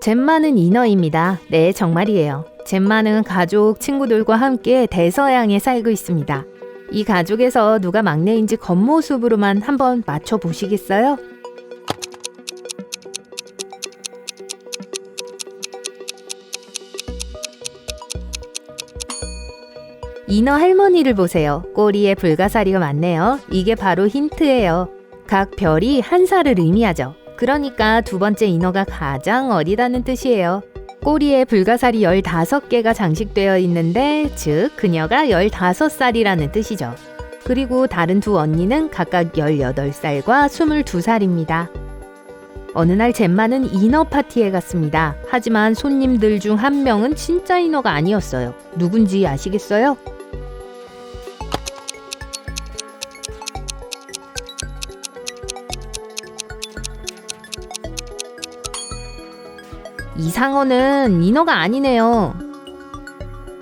젬마는 인어입니다. 네, 정말이에요. 젬마는 가족, 친구들과 함께 대서양에 살고 있습니다. 이 가족에서 누가 막내인지 겉모습으로만 한번 맞춰보시겠어요? 인어 할머니를 보세요. 꼬리에 불가사리가 많네요. 이게 바로 힌트예요. 각 별이 한 살을 의미하죠. 그러니까 두 번째 인어가 가장 어리다는 뜻이에요. 꼬리에 불가사리 15개가 장식되어 있는데 즉 그녀가 15살이라는 뜻이죠. 그리고 다른 두 언니는 각각 18살과 22살입니다. 어느 날 젬마는 인어 파티에 갔습니다. 하지만 손님들 중 한 명은 진짜 인어가 아니었어요. 누군지 아시겠어요? 이 상어는 인어가 아니네요.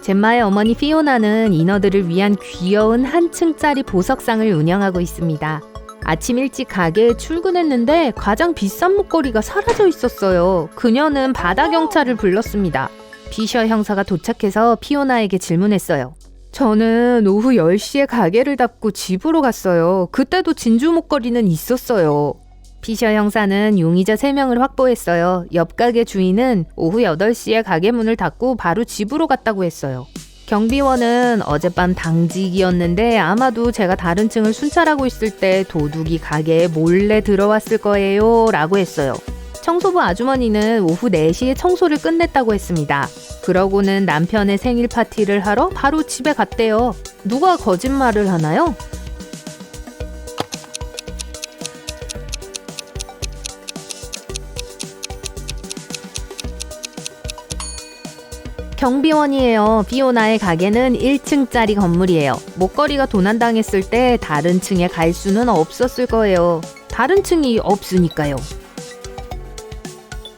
젬마의 어머니 피오나는 인어들을 위한 귀여운 한 층짜리 보석상을 운영하고 있습니다. 아침 일찍 가게에 출근했는데 가장 비싼 목걸이가 사라져 있었어요. 그녀는 바다 경찰을 불렀습니다. 피셔 형사가 도착해서 피오나에게 질문했어요. 저는 오후 10시에 가게를 닫고 집으로 갔어요. 그때도 진주 목걸이는 있었어요. 피셔 형사는 용의자 3명을 확보했어요. 옆 가게 주인은 오후 8시에 가게 문을 닫고 바로 집으로 갔다고 했어요. 경비원은 어젯밤 당직이었는데 아마도 제가 다른 층을 순찰하고 있을 때 도둑이 가게에 몰래 들어왔을 거예요 라고 했어요. 청소부 아주머니는 오후 4시에 청소를 끝냈다고 했습니다. 그러고는 남편의 생일 파티를 하러 바로 집에 갔대요. 누가 거짓말을 하나요? 경비원이에요. 피오나의 가게는 1층짜리 건물이에요. 목걸이가 도난당했을 때 다른 층에 갈 수는 없었을 거예요. 다른 층이 없으니까요.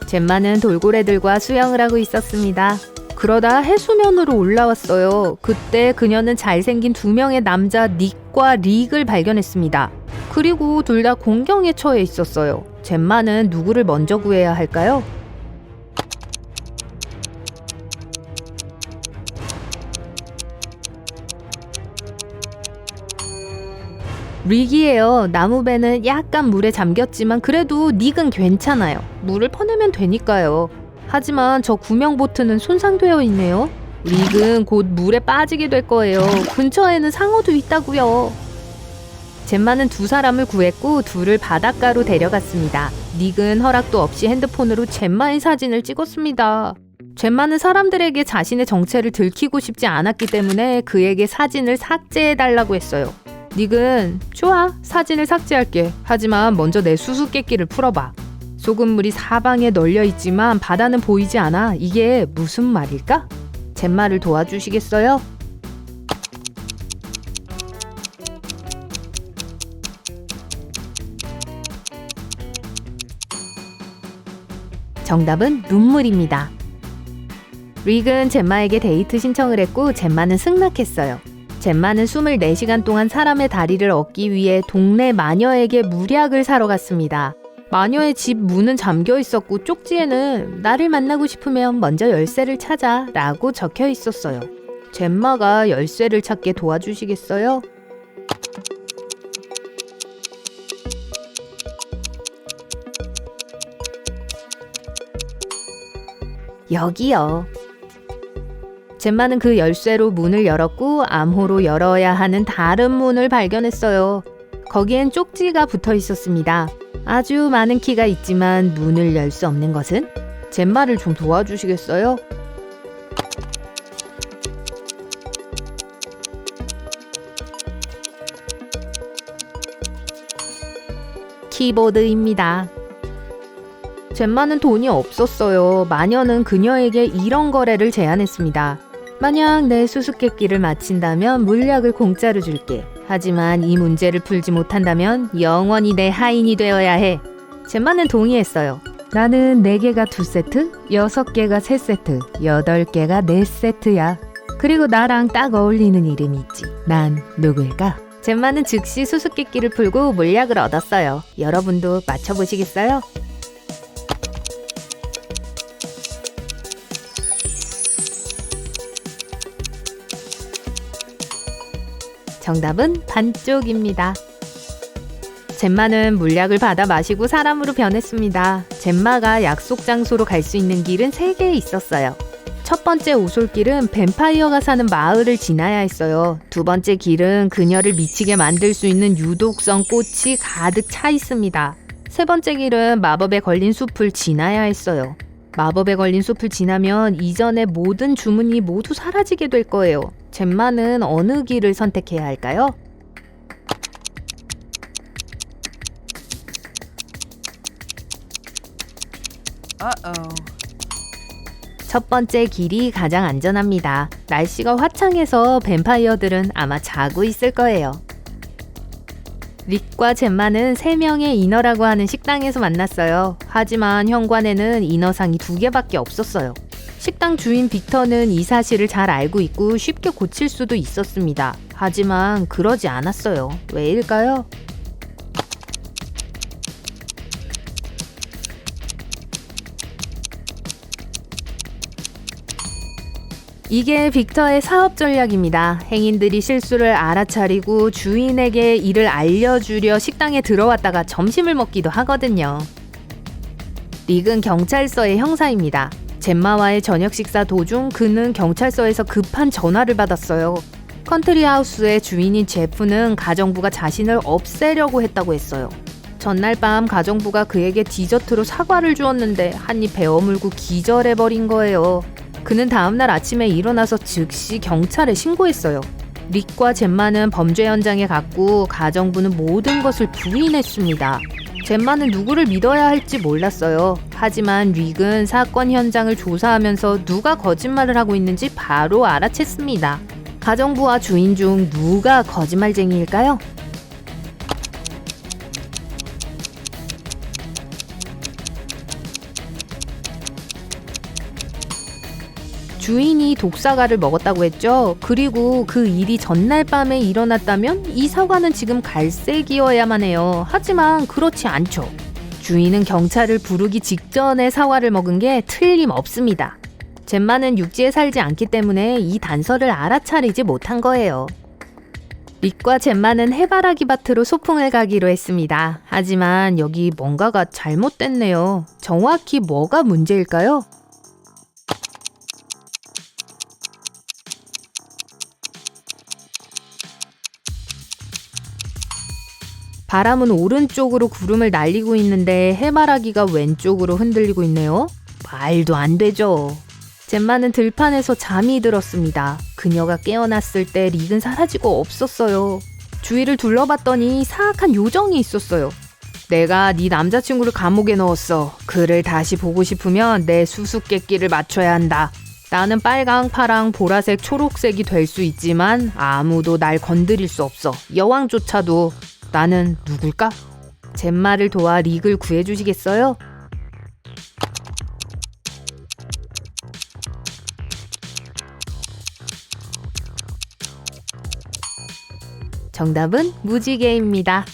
젬마는 돌고래들과 수영을 하고 있었습니다. 그러다 해수면으로 올라왔어요. 그때 그녀는 잘생긴 2명의 남자 닉과 릭을 발견했습니다. 그리고 둘 다 공경에 처해 있었어요. 젬마는 누구를 먼저 구해야 할까요? 릭이에요. 나무배는 약간 물에 잠겼지만 그래도 닉은 괜찮아요. 물을 퍼내면 되니까요. 하지만 저 구명보트는 손상되어 있네요. 릭은 곧 물에 빠지게 될 거예요. 근처에는 상어도 있다고요. 젬마는 2사람을 구했고 둘을 바닷가로 데려갔습니다. 닉은 허락도 없이 핸드폰으로 젬마의 사진을 찍었습니다. 젬마는 사람들에게 자신의 정체를 들키고 싶지 않았기 때문에 그에게 사진을 삭제해달라고 했어요. 닉은 좋아, 사진을 삭제할게. 하지만 먼저 내 수수께끼를 풀어봐. 소금물이 사방에 널려있지만 바다는 보이지 않아. 이게 무슨 말일까? 젬마를 도와주시겠어요? 정답은 눈물입니다. 릭은 젬마에게 데이트 신청을 했고 젬마는 승낙했어요. 젬마는 24시간 동안 사람의 다리를 얻기 위해 동네 마녀에게 물약을 사러 갔습니다. 마녀의 집 문은 잠겨 있었고 쪽지에는 나를 만나고 싶으면 먼저 열쇠를 찾아 라고 적혀 있었어요. 젬마가 열쇠를 찾게 도와주시겠어요? 여기요. 젬마는 그 열쇠로 문을 열었고 암호로 열어야 하는 다른 문을 발견했어요. 거기엔 쪽지가 붙어 있었습니다. 아주 많은 키가 있지만 문을 열 수 없는 것은? 젬마를 좀 도와주시겠어요? 키보드입니다. 젬마는 돈이 없었어요. 마녀는 그녀에게 이런 거래를 제안했습니다. 만약 내 수수께끼를 맞힌다면 물약을 공짜로 줄게. 하지만 이 문제를 풀지 못한다면 영원히 내 하인이 되어야 해. 젬마는 동의했어요. 나는 4개가 2세트, 6개가 3세트, 8개가 4세트야. 그리고 나랑 딱 어울리는 이름이 있지. 난 누굴까? 젬마는 즉시 수수께끼를 풀고 물약을 얻었어요. 여러분도 맞춰보시겠어요? 정답은 반쪽입니다. 젬마는 물약을 받아 마시고 사람으로 변했습니다. 젬마가 약속 장소로 갈 수 있는 길은 3개 있었어요. 첫 번째 오솔길은 뱀파이어가 사는 마을을 지나야 했어요. 두 번째 길은 그녀를 미치게 만들 수 있는 유독성 꽃이 가득 차 있습니다. 세 번째 길은 마법에 걸린 숲을 지나야 했어요. 마법에 걸린 숲을 지나면 이전의 모든 주문이 모두 사라지게 될 거예요. 젬마는 어느 길을 선택해야 할까요? 첫 번째 길이 가장 안전합니다. 날씨가 화창해서 뱀파이어들은 아마 자고 있을 거예요. 릭과 젬마는 3명의 인어라고 하는 식당에서 만났어요. 하지만 현관에는 인어상이 2개밖에 없었어요. 식당 주인 빅터는 이 사실을 잘 알고 있고 쉽게 고칠 수도 있었습니다. 하지만 그러지 않았어요. 왜일까요? 이게 빅터의 사업 전략입니다. 행인들이 실수를 알아차리고 주인에게 이를 알려주려 식당에 들어왔다가 점심을 먹기도 하거든요. 릭은 경찰서의 형사입니다. 젬마와의 저녁 식사 도중 그는 경찰서에서 급한 전화를 받았어요. 컨트리하우스의 주인인 제프는 가정부가 자신을 없애려고 했다고 했어요. 전날 밤 가정부가 그에게 디저트로 사과를 주었는데 한 입 베어물고 기절해버린 거예요. 그는 다음날 아침에 일어나서 즉시 경찰에 신고했어요. 릭과 젬마는 범죄 현장에 갔고 가정부는 모든 것을 부인했습니다. 젬마는 누구를 믿어야 할지 몰랐어요. 하지만 릭은 사건 현장을 조사하면서 누가 거짓말을 하고 있는지 바로 알아챘습니다. 가정부와 주인 중 누가 거짓말쟁이일까요? 주인이 독사과를 먹었다고 했죠. 그리고 그 일이 전날 밤에 일어났다면 이 사과는 지금 갈색이어야만 해요. 하지만 그렇지 않죠. 주인은 경찰을 부르기 직전에 사과를 먹은 게 틀림없습니다. 젬마는 육지에 살지 않기 때문에 이 단서를 알아차리지 못한 거예요. 릭과 젬마는 해바라기 밭으로 소풍을 가기로 했습니다. 하지만 여기 뭔가가 잘못됐네요. 정확히 뭐가 문제일까요? 바람은 오른쪽으로 구름을 날리고 있는데 해바라기가 왼쪽으로 흔들리고 있네요. 말도 안 되죠. 젬마는 들판에서 잠이 들었습니다. 그녀가 깨어났을 때 릭은 사라지고 없었어요. 주위를 둘러봤더니 사악한 요정이 있었어요. 내가 네 남자친구를 감옥에 넣었어. 그를 다시 보고 싶으면 내 수수께끼를 맞춰야 한다. 나는 빨강, 파랑, 보라색, 초록색이 될 수 있지만 아무도 날 건드릴 수 없어. 여왕조차도. 나는 누굴까? 젬마를 도와 릭을 구해주시겠어요? 정답은 무지개입니다.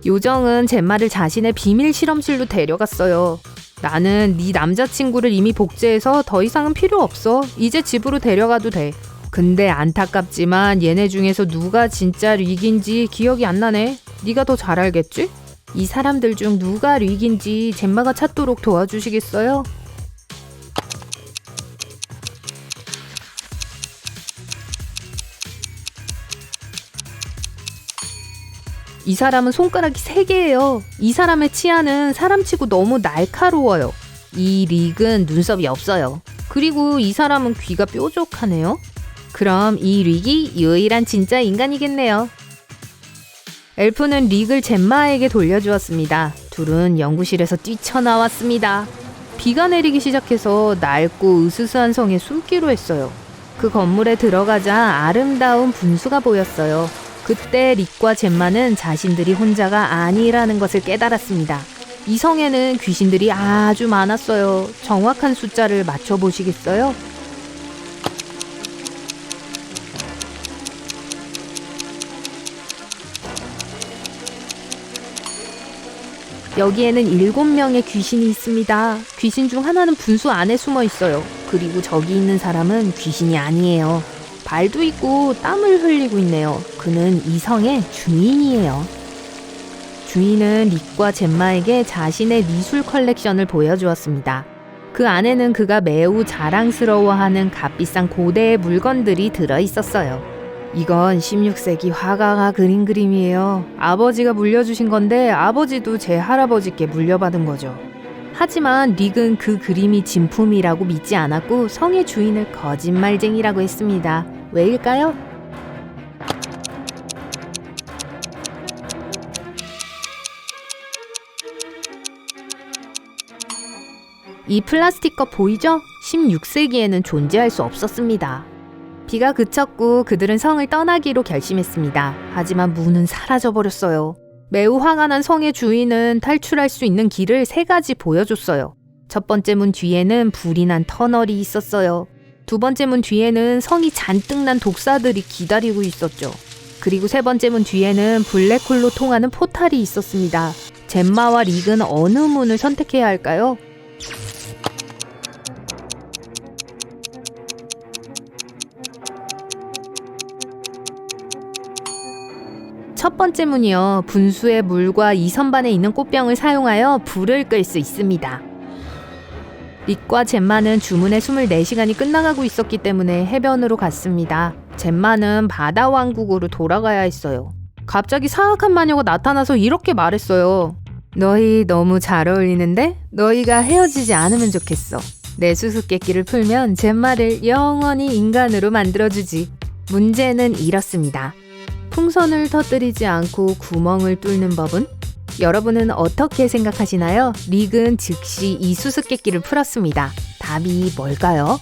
요정은 젬마를 자신의 비밀 실험실로 데려갔어요. 나는 네 남자친구를 이미 복제해서 더 이상은 필요 없어. 이제 집으로 데려가도 돼. 근데 안타깝지만 얘네 중에서 누가 진짜 릭인지 기억이 안 나네. 네가 더 잘 알겠지? 이 사람들 중 누가 릭인지 젬마가 찾도록 도와주시겠어요? 이 사람은 손가락이 3개예요. 이 사람의 치아는 사람치고 너무 날카로워요. 이 릭은 눈썹이 없어요. 그리고 이 사람은 귀가 뾰족하네요. 그럼 이 릭이 유일한 진짜 인간이겠네요. 엘프는 릭을 젬마에게 돌려주었습니다. 둘은 연구실에서 뛰쳐나왔습니다. 비가 내리기 시작해서 낡고 으스스한 성에 숨기로 했어요. 그 건물에 들어가자 아름다운 분수가 보였어요. 그때 릭과 젬마는 자신들이 혼자가 아니라는 것을 깨달았습니다. 이 성에는 귀신들이 아주 많았어요. 정확한 숫자를 맞춰보시겠어요? 여기에는 7명의 귀신이 있습니다. 귀신 중 하나는 분수 안에 숨어 있어요. 그리고 저기 있는 사람은 귀신이 아니에요. 발도 있고 땀을 흘리고 있네요. 그는 이성의 주인이에요. 주인은 릭과 젬마에게 자신의 미술 컬렉션을 보여주었습니다. 그 안에는 그가 매우 자랑스러워하는 값비싼 고대의 물건들이 들어있었어요. 이건 16세기 화가가 그린 그림이에요. 아버지가 물려주신 건데 아버지도 제 할아버지께 물려받은 거죠. 하지만 릭은 그 그림이 진품이라고 믿지 않았고 성의 주인을 거짓말쟁이라고 했습니다. 왜일까요? 이 플라스틱 컵 보이죠? 16세기에는 존재할 수 없었습니다. 비가 그쳤고 그들은 성을 떠나기로 결심했습니다. 하지만 문은 사라져버렸어요. 매우 화가 난 성의 주인은 탈출할 수 있는 길을 3가지 보여줬어요. 첫 번째 문 뒤에는 불이 난 터널이 있었어요. 두 번째 문 뒤에는 성이 잔뜩 난 독사들이 기다리고 있었죠. 그리고 세 번째 문 뒤에는 블랙홀로 통하는 포탈이 있었습니다. 젬마와 릭은 어느 문을 선택해야 할까요? 첫 번째 문이요. 분수의 물과 이 선반에 있는 꽃병을 사용하여 불을 끌 수 있습니다. 릭과 젬마는 주문의 24시간이 끝나가고 있었기 때문에 해변으로 갔습니다. 젬마는 바다 왕국으로 돌아가야 했어요. 갑자기 사악한 마녀가 나타나서 이렇게 말했어요. 너희 너무 잘 어울리는데? 너희가 헤어지지 않으면 좋겠어. 내 수수께끼를 풀면 젬마를 영원히 인간으로 만들어주지. 문제는 이렇습니다. 풍선을 터뜨리지 않고 구멍을 뚫는 법은? 여러분은 어떻게 생각하시나요? 릭은 즉시 이 수수께끼를 풀었습니다. 답이 뭘까요?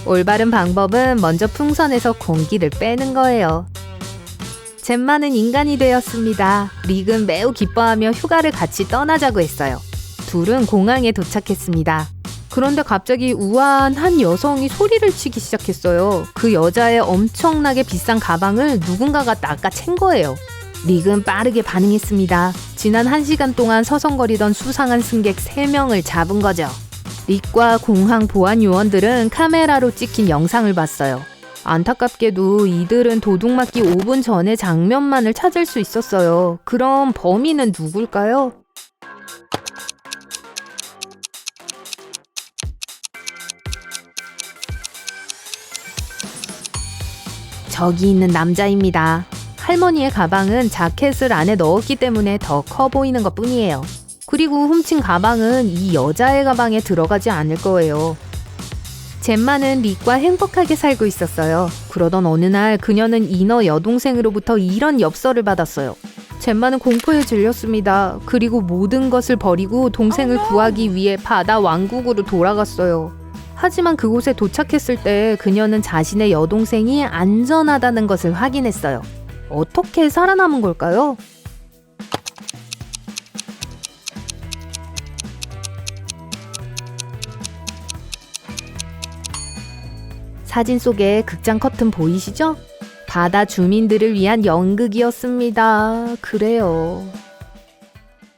올바른 방법은 먼저 풍선에서 공기를 빼는 거예요. 젬마는 인간이 되었습니다. 릭은 매우 기뻐하며 휴가를 같이 떠나자고 했어요. 둘은 공항에 도착했습니다. 그런데 갑자기 우아한 한 여성이 소리를 치기 시작했어요. 그 여자의 엄청나게 비싼 가방을 누군가가 낚아챈 거예요. 릭은 빠르게 반응했습니다. 지난 1시간 동안 서성거리던 수상한 승객 3명을 잡은 거죠. 릭과 공항 보안 요원들은 카메라로 찍힌 영상을 봤어요. 안타깝게도 이들은 도둑맞기 5분 전의 장면만을 찾을 수 있었어요. 그럼 범인은 누굴까요? 저기 있는 남자입니다. 할머니의 가방은 자켓을 안에 넣었기 때문에 더 커 보이는 것 뿐이에요. 그리고 훔친 가방은 이 여자의 가방에 들어가지 않을 거예요. 젬마는 릭과 행복하게 살고 있었어요. 그러던 어느 날 그녀는 이너 여동생으로부터 이런 엽서를 받았어요. 젬마는 공포에 질렸습니다. 그리고 모든 것을 버리고 동생을 구하기 위해 바다 왕국으로 돌아갔어요. 하지만 그곳에 도착했을 때 그녀는 자신의 여동생이 안전하다는 것을 확인했어요. 어떻게 살아남은 걸까요? 사진 속에 극장 커튼 보이시죠? 바다 주민들을 위한 연극이었습니다. 그래요.